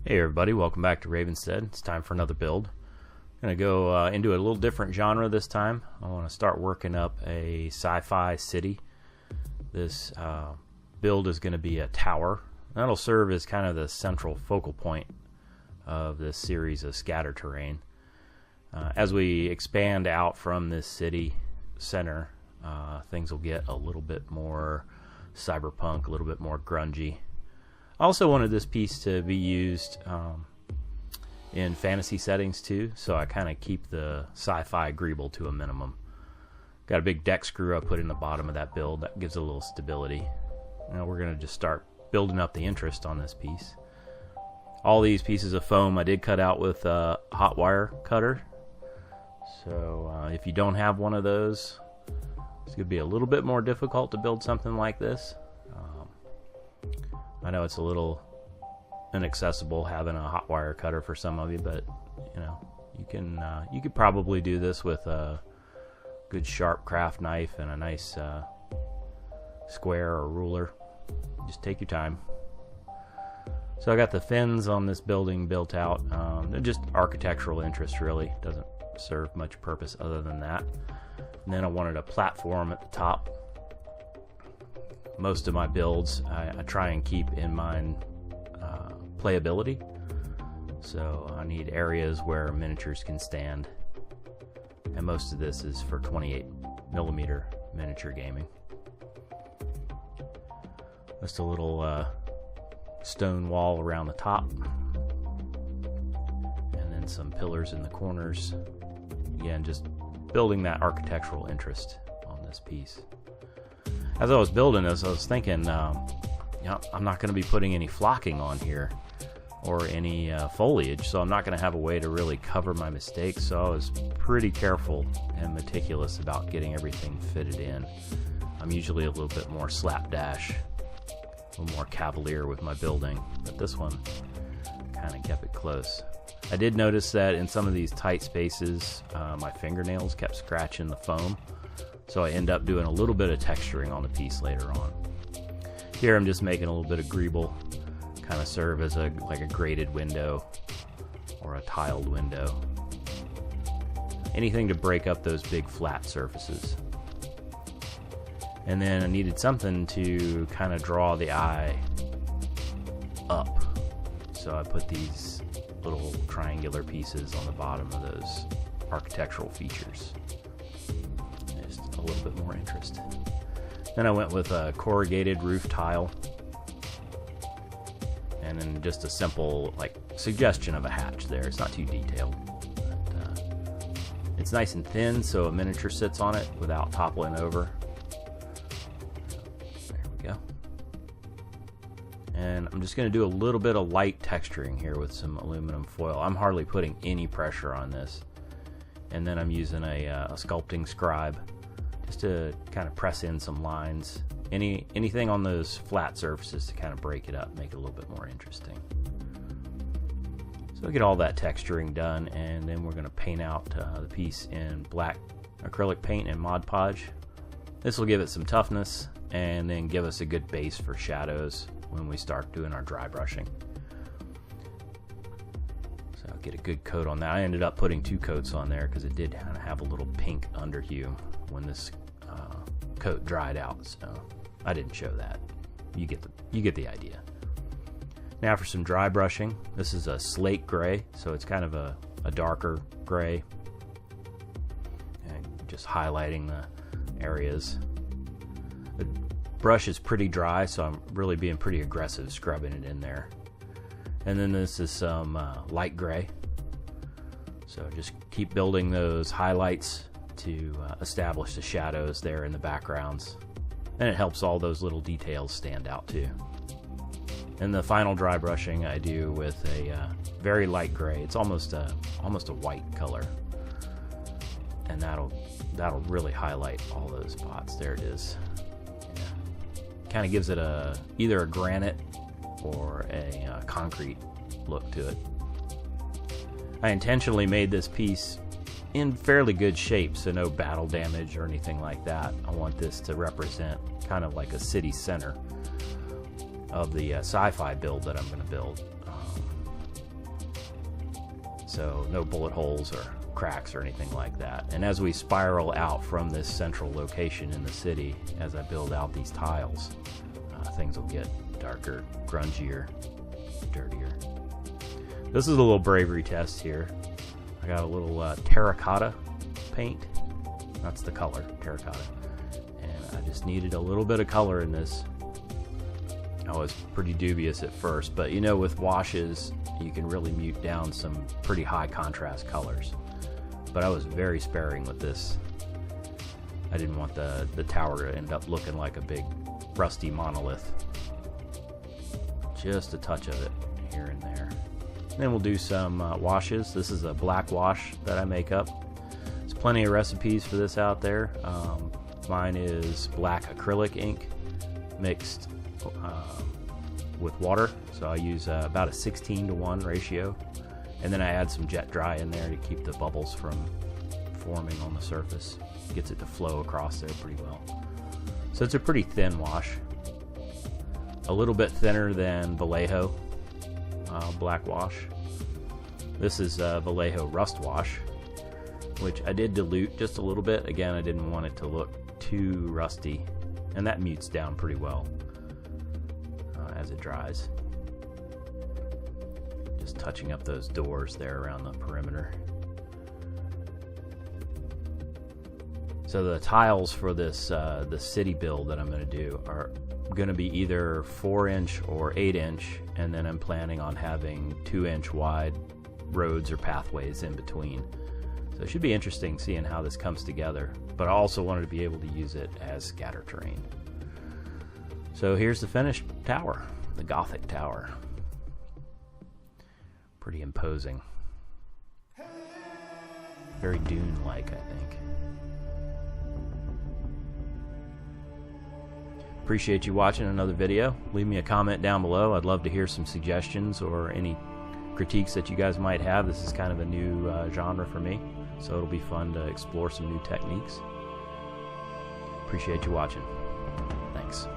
Hey everybody, welcome back to Ravenstead. It's time for another build. I'm going to go into a little different genre this time. I want to start working up a sci-fi city. This build is going to be a tower. That'll serve as kind of the central focal point of this series of scatter terrain. As we expand out from this city center, things will get a little bit more cyberpunk, a little bit more grungy. I also wanted this piece to be used in fantasy settings too, so I kind of keep the sci-fi agreeable to a minimum. Got a big deck screw I put in the bottom of that build that gives a little stability. Now we're going to just start building up the interest on this piece. All these pieces of foam I did cut out with a hot wire cutter, so if you don't have one of those, it's going to be a little bit more difficult to build something like this. I know it's a little inaccessible having a hot wire cutter for some of you, but you know, you could probably do this with a good sharp craft knife and a nice square or ruler. Just take your time. So I got the fins on this building built out. They're just architectural interest, really. Doesn't serve much purpose other than that. And then I wanted a platform at the top. Most of my builds I try and keep in mind playability, so I need areas where miniatures can stand, and most of this is for 28mm miniature gaming. Just a little stone wall around the top, and then some pillars in the corners. Again, just building that architectural interest on this piece. As I was building this, I was thinking, I'm not going to be putting any flocking on here or any foliage, so I'm not going to have a way to really cover my mistakes, so I was pretty careful and meticulous about getting everything fitted in. I'm usually a little bit more slapdash, a little more cavalier with my building, but this one kind of kept it close. I did notice that in some of these tight spaces, my fingernails kept scratching the foam. So I end up doing a little bit of texturing on the piece later on. Here I'm just making a little bit of greeble, kind of serve as like a graded window or a tiled window. Anything to break up those big flat surfaces. And then I needed something to kind of draw the eye up. So I put these little triangular pieces on the bottom of those architectural features. A little bit more interest. Then I went with a corrugated roof tile, and then just a simple suggestion of a hatch there. It's not too detailed, but it's nice and thin, so a miniature sits on it without toppling over. There we go. And I'm just going to do a little bit of light texturing here with some aluminum foil. I'm hardly putting any pressure on this, and then I'm using a sculpting scribe just to kind of press in some lines, anything on those flat surfaces to kind of break it up, make it a little bit more interesting. So I get all that texturing done, and then we're going to paint out the piece in black acrylic paint and Mod Podge. This will give it some toughness and then give us a good base for shadows when we start doing our dry brushing. So I'll get a good coat on that. I ended up putting 2 coats on there because it did kind of have a little pink underhue when this coat dried out, so I didn't show that. You get the idea. Now for some dry brushing. This is a slate gray, so it's kind of a darker gray, and just highlighting the areas. The brush is pretty dry, so I'm really being pretty aggressive scrubbing it in there. And then this is some light gray, so just keep building those highlights to establish the shadows there in the backgrounds, and it helps all those little details stand out too. And the final dry brushing I do with a very light gray. It's almost a white color, and that'll really highlight all those spots. There it is. Yeah. Kind of gives it either a granite or a concrete look to it. I intentionally made this piece in fairly good shape, so no battle damage or anything like that. I want this to represent kind of like a city center of the sci-fi build that I'm going to build. so no bullet holes or cracks or anything like that. And as we spiral out from this central location in the city, as I build out these tiles, things will get darker, grungier, dirtier. This is a little bravery test here. I got a little terracotta paint. That's the color, terracotta. And I just needed a little bit of color in this. I was pretty dubious at first, but you know, with washes, you can really mute down some pretty high contrast colors. But I was very sparing with this. I didn't want the tower to end up looking like a big rusty monolith. Just a touch of it here and there. And then we'll do some washes. This is a black wash that I make up. There's plenty of recipes for this out there. Mine is black acrylic ink mixed with water. So I use about a 16:1 ratio. And then I add some jet dry in there to keep the bubbles from forming on the surface. Gets it to flow across there pretty well. So it's a pretty thin wash. A little bit thinner than Vallejo black wash. This is Vallejo rust wash, which I did dilute just a little bit. Again, I didn't want it to look too rusty, and that mutes down pretty well as it dries. Just touching up those doors there around the perimeter. So the tiles for this the city build that I'm going to do are going to be either 4-inch or 8-inch, and then I'm planning on having 2-inch wide roads or pathways in between. So it should be interesting seeing how this comes together, but I also wanted to be able to use it as scatter terrain. So here's the finished tower, the Gothic tower. Pretty imposing. Very Dune-like, I think. Appreciate you watching another video. Leave me a comment down below. I'd love to hear some suggestions or any critiques that you guys might have. This is kind of a new genre for me, so it'll be fun to explore some new techniques. Appreciate you watching. Thanks.